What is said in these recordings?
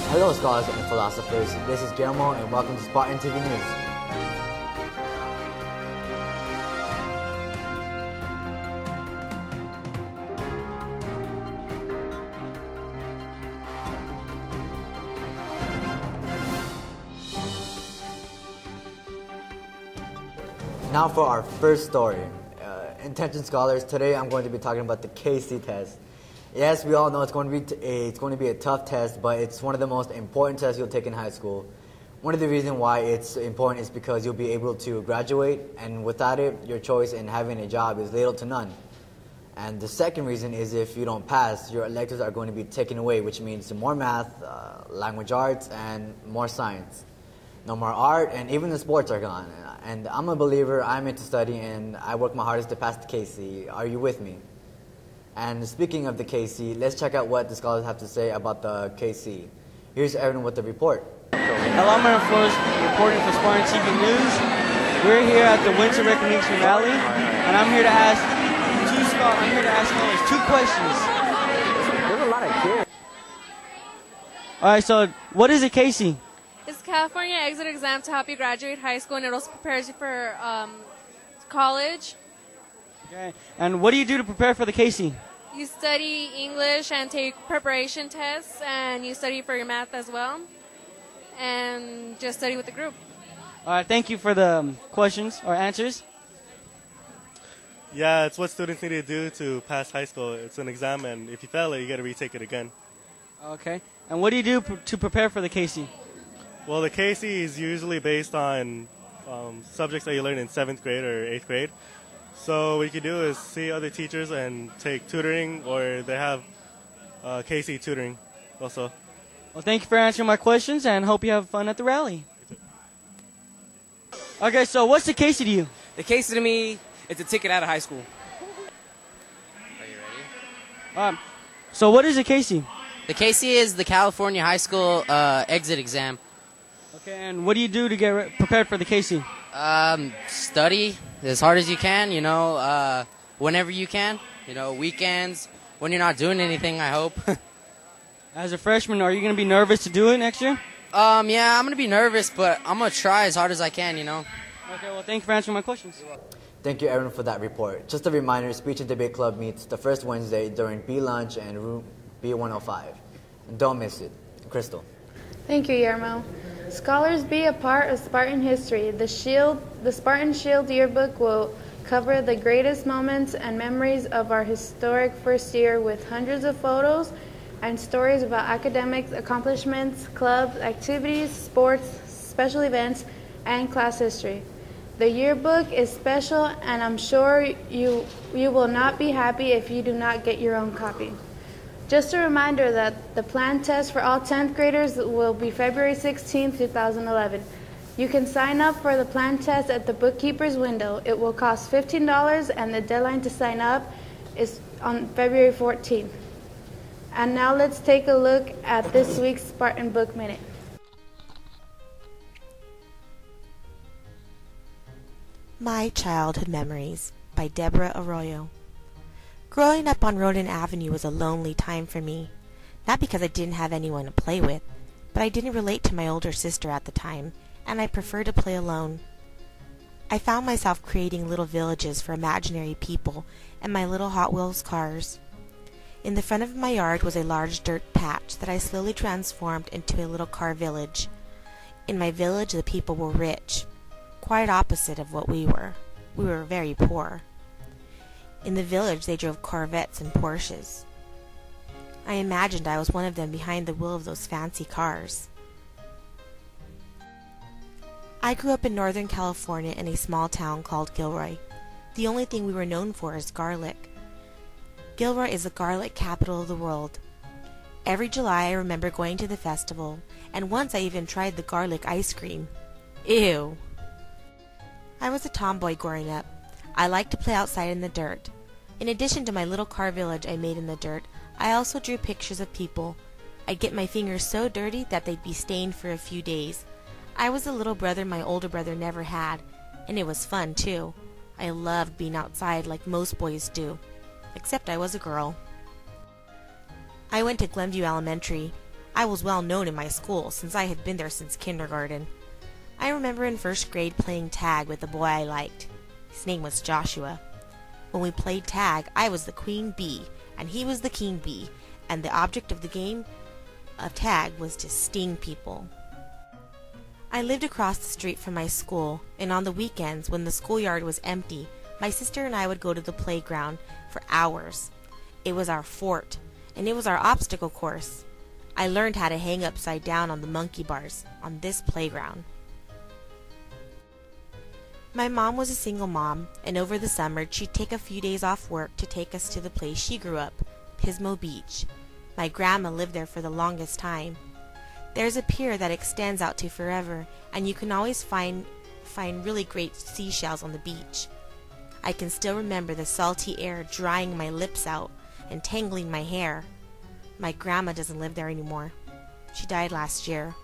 Hello scholars and philosophers, this is Guillermo and welcome to Spartan TV News. Now for our first story. Attention scholars, today I'm going to be talking about the KC test. Yes, we all know it's going to be a tough test, but it's one of the most important tests you'll take in high school. One of the reasons why it's important is because you'll be able to graduate, and without it, your choice in having a job is little to none. And the second reason is if you don't pass, your electives are going to be taken away, which means more math, language arts, and more science. No more art, and even the sports are gone. And I'm a believer, I'm into study, and I work my hardest to pass the KC. Are you with me? And speaking of the KC, let's check out what the scholars have to say about the KC. Here's Evan with the report. Hello, I'm Aaron Flores, reporting for Spartan TV News. We're here at the Winter Recognition Rally, and I'm here to ask scholars two questions. There's a lot of kids. All right, so what is a KC? It's California exit exam to help you graduate high school, and it also prepares you for college. Okay, and what do you do to prepare for the KC? You study English and take preparation tests, and you study for your math as well, and just study with the group. All right, thank you for the questions or answers. Yeah, it's what students need to do to pass high school. It's an exam, and if you fail it, you got to retake it again. Okay, and what do you do to prepare for the KC? Well, the KC is usually based on subjects that you learn in 7th grade or 8th grade. So what you can do is see other teachers and take tutoring, or they have KC tutoring also. Well, thank you for answering my questions, and hope you have fun at the rally. Okay, so what's the KC to you? The KC to me is a ticket out of high school. Are you ready? So what is a KC? The KC is the California High School exit exam. Okay, and what do you do to get prepared for the KC? Study as hard as you can, whenever you can. Weekends, when you're not doing anything, I hope. As a freshman, are you going to be nervous to do it next year? Yeah, I'm going to be nervous, but I'm going to try as hard as I can, Okay, well, thank you for answering my questions. Thank you, Aaron, for that report. Just a reminder, Speech and Debate Club meets the first Wednesday during B Lunch and Room B105. Don't miss it. Crystal. Thank you, Yermo. Scholars, be a part of Spartan history. The Spartan Shield yearbook will cover the greatest moments and memories of our historic first year with hundreds of photos and stories about academic accomplishments, clubs, activities, sports, special events, and class history. The yearbook is special, and I'm sure you will not be happy if you do not get your own copy. Just a reminder that the planned test for all 10th graders will be February 16, 2011. You can sign up for the planned test at the bookkeeper's window. It will cost $15, and the deadline to sign up is on February 14th. And now let's take a look at this week's Spartan Book Minute. My Childhood Memories by Deborah Arroyo. Growing up on Roden Avenue was a lonely time for me, not because I didn't have anyone to play with, but I didn't relate to my older sister at the time, and I preferred to play alone. I found myself creating little villages for imaginary people and my little Hot Wheels cars. In the front of my yard was a large dirt patch that I slowly transformed into a little car village. In my village, the people were rich, quite opposite of what we were. We were very poor. In the village, they drove Corvettes and Porsches. I imagined I was one of them behind the wheel of those fancy cars. I grew up in Northern California in a small town called Gilroy. The only thing we were known for is garlic. Gilroy is the garlic capital of the world. Every July I remember going to the festival, and once I even tried the garlic ice cream. Ew! I was a tomboy growing up. I liked to play outside in the dirt. In addition to my little car village I made in the dirt, I also drew pictures of people. I'd get my fingers so dirty that they'd be stained for a few days. I was the little brother my older brother never had, and it was fun too. I loved being outside like most boys do, except I was a girl. I went to Glenview Elementary. I was well known in my school since I had been there since kindergarten. I remember in first grade playing tag with a boy I liked. His name was Joshua. When we played tag, I was the queen bee, and he was the king bee, and the object of the game of tag was to sting people. I lived across the street from my school, and on the weekends, when the schoolyard was empty, my sister and I would go to the playground for hours. It was our fort, and it was our obstacle course. I learned how to hang upside down on the monkey bars on this playground. My mom was a single mom, and over the summer she'd take a few days off work to take us to the place she grew up, Pismo Beach. My grandma lived there for the longest time. There's a pier that extends out to forever, and you can always find really great seashells on the beach. I can still remember the salty air drying my lips out and tangling my hair. My grandma doesn't live there anymore. She died last year,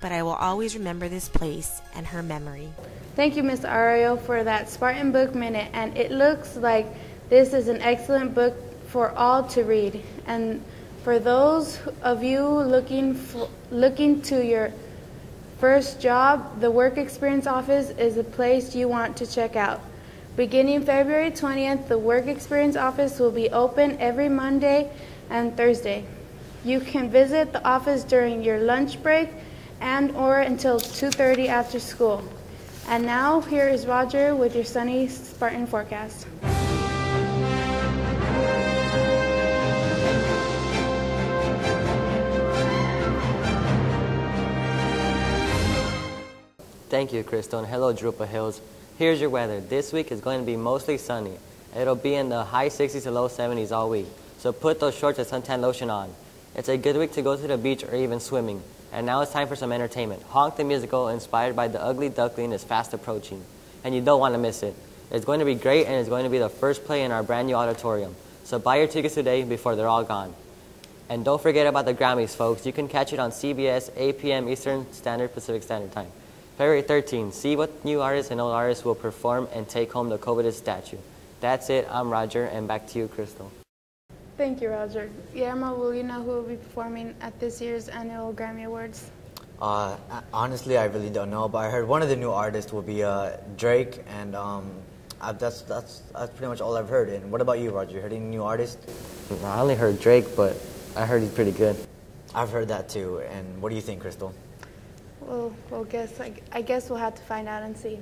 but I will always remember this place and her memory. Thank you, Ms. Arroyo, for that Spartan Book Minute, and it looks like this is an excellent book for all to read. And for those of you looking to your first job, the Work Experience Office is a place you want to check out. Beginning February 20th, the Work Experience Office will be open every Monday and Thursday. You can visit the office during your lunch break and or until 2:30 after school. And now, here is Roger with your sunny Spartan forecast. Thank you, Crystal, and hello, Drupa Hills. Here's your weather. This week is going to be mostly sunny. It'll be in the high 60s to low 70s all week, so put those shorts and suntan lotion on. It's a good week to go to the beach or even swimming. And now it's time for some entertainment. Honk the Musical, inspired by The Ugly Duckling, is fast approaching, and you don't want to miss it. It's going to be great, and it's going to be the first play in our brand new auditorium. So buy your tickets today before they're all gone. And don't forget about the Grammys, folks. You can catch it on CBS, 8 p.m. Eastern Standard Pacific Standard Time. February 13th, see what new artists and old artists will perform and take home the coveted statue. That's it. I'm Roger, and back to you, Crystal. Thank you, Roger. Guillermo, will you know who will be performing at this year's annual Grammy Awards? Honestly, I really don't know, but I heard one of the new artists will be Drake, and that's pretty much all I've heard. And what about you, Roger? You heard any new artists? I only heard Drake, but I heard he's pretty good. I've heard that too. And what do you think, Crystal? Well, I guess we'll have to find out and see.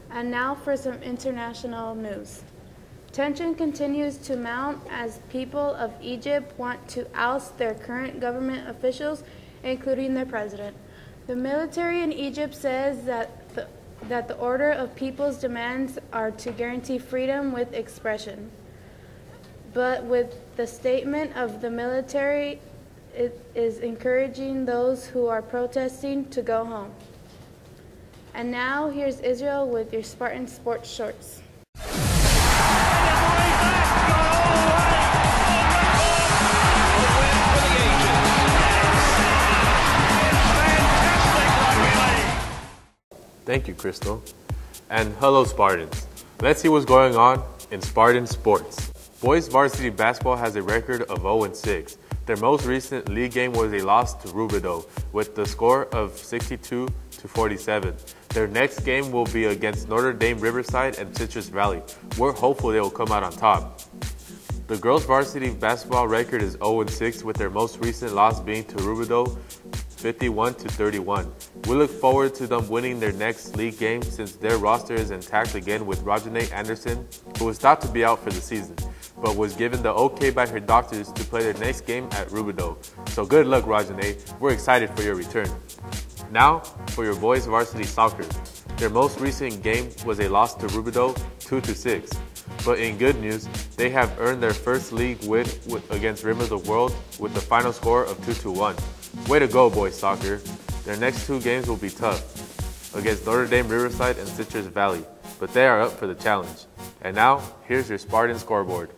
And now for some international news. Tension continues to mount as people of Egypt want to oust their current government officials, including their president. The military in Egypt says that the order of people's demands are to guarantee freedom with expression. But with the statement of the military, it is encouraging those who are protesting to go home. And now here's Israel with your Spartan Sports Shorts. Thank you, Crystal. And hello, Spartans. Let's see what's going on in Spartan sports. Boys varsity basketball has a record of 0-6. Their most recent league game was a loss to Rubidoux with the score of 62-47. Their next game will be against Notre Dame Riverside and Citrus Valley. We're hopeful they will come out on top. The girls varsity basketball record is 0-6 with their most recent loss being to Rubidoux 51-31. We look forward to them winning their next league game since their roster is intact again with Rajane Anderson, who was thought to be out for the season, but was given the okay by her doctors to play their next game at Rubidoux. So good luck, Rajane. We're excited for your return. Now, for your boys varsity soccer. Their most recent game was a loss to Rubidoux 2-6. But in good news, they have earned their first league win against Rim of the World with the final score of 2-1. Way to go, boys soccer. Their next two games will be tough, against Notre Dame Riverside and Citrus Valley, but they are up for the challenge. And now, here's your Spartan scoreboard.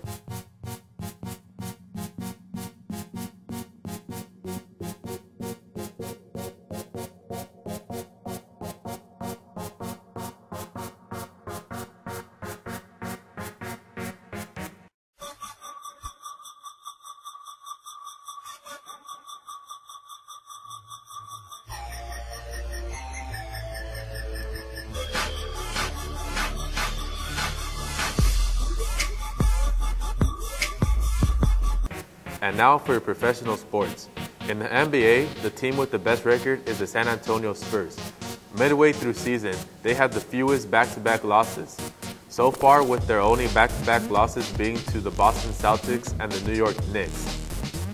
And now for professional sports. In the NBA, the team with the best record is the San Antonio Spurs. Midway through season, they have the fewest back-to-back losses. So far, with their only back-to-back losses being to the Boston Celtics and the New York Knicks.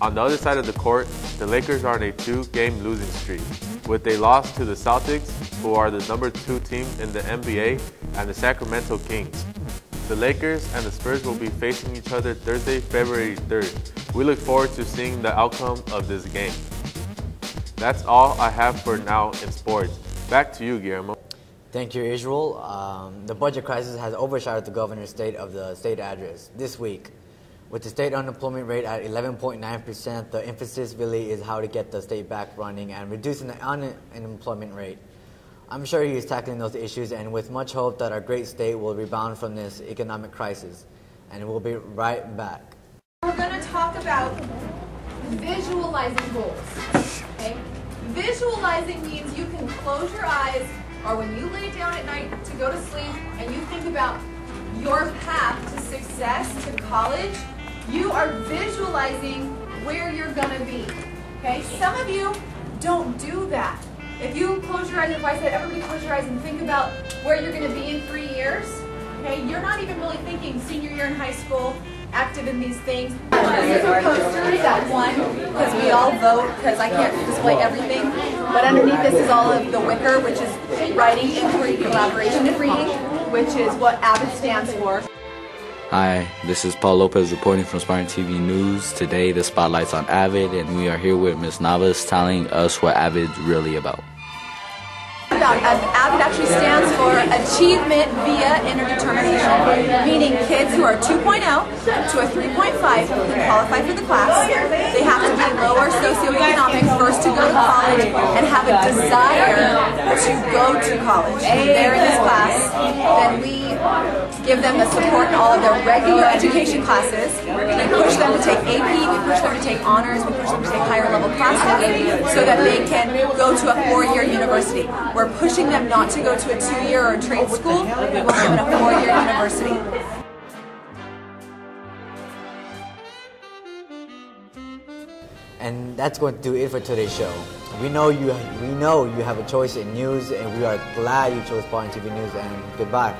On the other side of the court, the Lakers are on a 2-game losing streak, with a loss to the Celtics, who are the number 2 team in the NBA, and the Sacramento Kings. The Lakers and the Spurs will be facing each other Thursday, February 3rd. We look forward to seeing the outcome of this game. That's all I have for now in sports. Back to you, Guillermo. Thank you, Israel. The budget crisis has overshadowed the governor's state of the state address this week. With the state unemployment rate at 11.9%, the emphasis really is how to get the state back running and reducing the unemployment rate. I'm sure he is tackling those issues, and with much hope that our great state will rebound from this economic crisis. And we'll be right back. We're going to talk about visualizing goals. Okay? Visualizing means you can close your eyes, or when you lay down at night to go to sleep and you think about your path to success, to college, you are visualizing where you're going to be. Okay? Some of you don't do that. If you close your eyes, if I said everybody close your eyes and think about where you're going to be in 3 years, okay, you're not even really thinking senior year in high school, active in these things. These are posters that won because we all vote, because I can't display everything. But underneath this is all of the WICR, which is writing, inquiry, collaboration, and reading, which is what AVID stands for. Hi, this is Paul Lopez reporting from Spartan TV News. Today the spotlight's on AVID, and we are here with Ms. Navas telling us what AVID's really about. AVID actually stands for Achievement Via Interdetermination, meaning kids who are 2.0 to a 3.5 who can qualify for the class. They have to be lower socioeconomic first to go to college and have a desire to go to college. When they're in this class, then we give them the support in all of their regular education classes. We push them to take AP, we push them to take honors, we push them to take higher level classes so that they can go to a 4-year university. We're pushing them not to go to a 2-year or a trade school. We want them in a 4-year university. And that's going to do it for today's show. We know you have a choice in news, and we are glad you chose Spartan TV News, and goodbye.